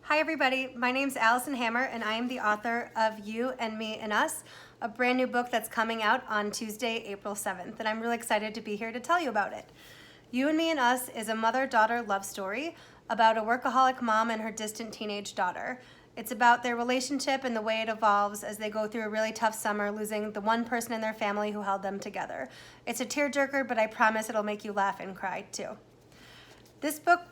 Hi everybody, my name's Alison Hammer and I am the author of You and Me and Us, a brand new book that's coming out on Tuesday, April 7th, and I'm really excited to be here to tell you about it. You and Me and Us is a mother-daughter love story about a workaholic mom and her distant teenage daughter. It's about their relationship and the way it evolves as they go through a really tough summer, losing the one person in their family who held them together. It's a tearjerker, but I promise it'll make you laugh and cry too. This book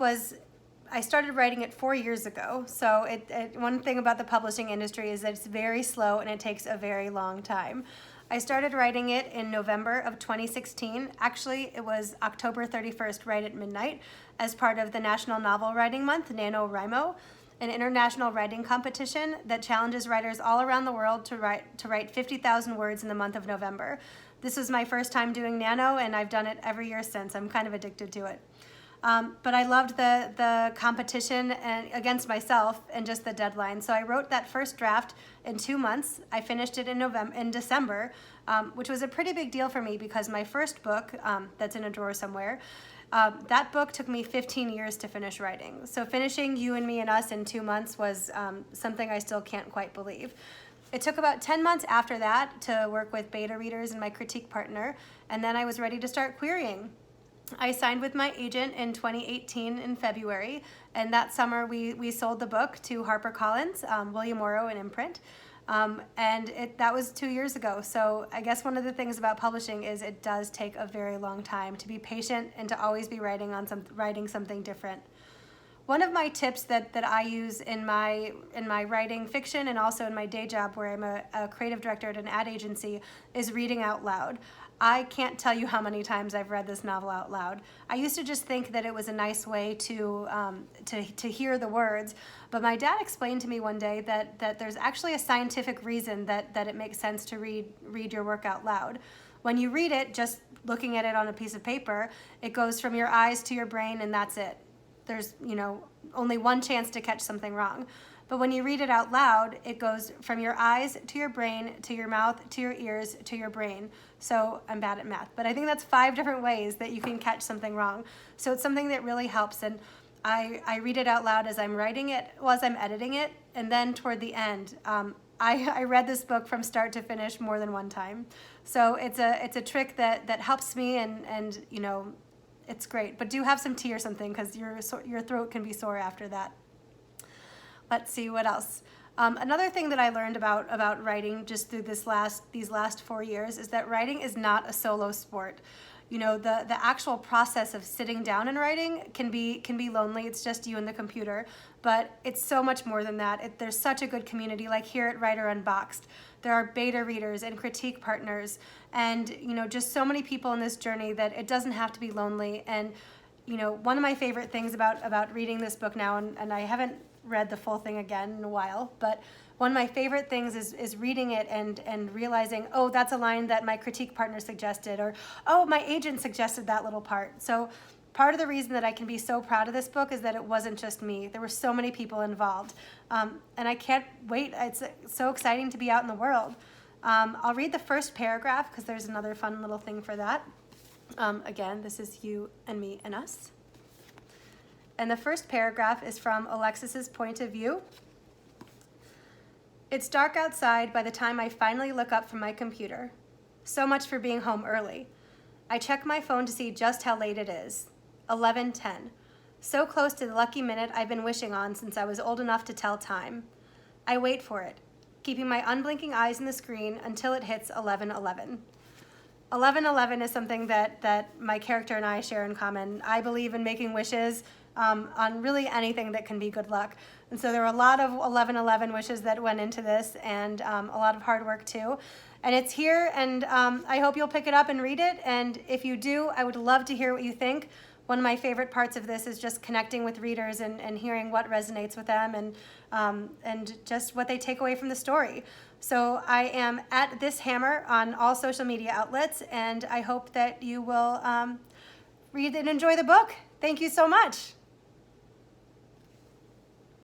I started writing it 4 years ago, so one thing about the publishing industry is that it's very slow and it takes a very long time. I started writing it in November of 2016. Actually, it was October 31st, right at midnight, as part of the National Novel Writing Month, NaNoWriMo, an international writing competition that challenges writers all around the world to write 50,000 words in the month of November. This was my first time doing Nano, and I've done it every year since. I'm kind of addicted to it. But I loved the competition and against myself and just the deadline. So I wrote that first draft in 2 months. I finished it in December, which was a pretty big deal for me because my first book, that's in a drawer somewhere, that book took me 15 years to finish writing. So finishing You and Me and Us in 2 months was something I still can't quite believe. It took about 10 months after that to work with beta readers and my critique partner, and then I was ready to start querying. I signed with my agent in 2018 in February, and that summer we sold the book to HarperCollins, William Morrow and imprint, and that was 2 years ago. So I guess one of the things about publishing is it does take a very long time to be patient and to always be writing something different. One of my tips that I use in my writing fiction and also in my day job where I'm a creative director at an ad agency is reading out loud. I can't tell you how many times I've read this novel out loud. I used to just think that it was a nice way to hear the words, but my dad explained to me one day that there's actually a scientific reason that it makes sense to read your work out loud. When you read it, just looking at it on a piece of paper, it goes from your eyes to your brain and that's it. There's, only one chance to catch something wrong. But when you read it out loud, it goes from your eyes to your brain, to your mouth, to your ears, to your brain. So I'm bad at math, but I think that's 5 different ways that you can catch something wrong. So it's something that really helps. And I read it out loud as I'm writing it, as I'm editing it, and then toward the end. I read this book from start to finish more than one time. So it's a trick that helps me and it's great. But do have some tea or something because your throat can be sore after that. Let's see what else. Another thing that I learned about writing just through these last 4 years is that writing is not a solo sport. The actual process of sitting down and writing can be lonely. It's just you and the computer, but it's so much more than that. There's such a good community, like here at Writer Unboxed. There are beta readers and critique partners, and just so many people in this journey that it doesn't have to be lonely. And one of my favorite things about reading this book now, and I haven't read the full thing again in a while, but one of my favorite things is reading it and realizing, oh, that's a line that my critique partner suggested, or oh, my agent suggested that little part. So part of the reason that I can be so proud of this book is that it wasn't just me. There were so many people involved, and I can't wait. It's so exciting to be out in the world. I'll read the first paragraph because there's another fun little thing for that. Again, this is You and Me and Us. And the first paragraph is from Alexis's point of view. It's dark outside by the time I finally look up from my computer. So much for being home early. I check my phone to see just how late it is. 11:10. So close to the lucky minute I've been wishing on since I was old enough to tell time. I wait for it, keeping my unblinking eyes on the screen until it hits 11:11. 11:11 is something that my character and I share in common. I believe in making wishes on really anything that can be good luck. And so there were a lot of 11:11 wishes that went into this, and a lot of hard work too. And it's here, and I hope you'll pick it up and read it. And if you do, I would love to hear what you think. One of my favorite parts of this is just connecting with readers and hearing what resonates with them and just what they take away from the story. So I am at This Hammer on all social media outlets, and I hope that you will read and enjoy the book. Thank you so much.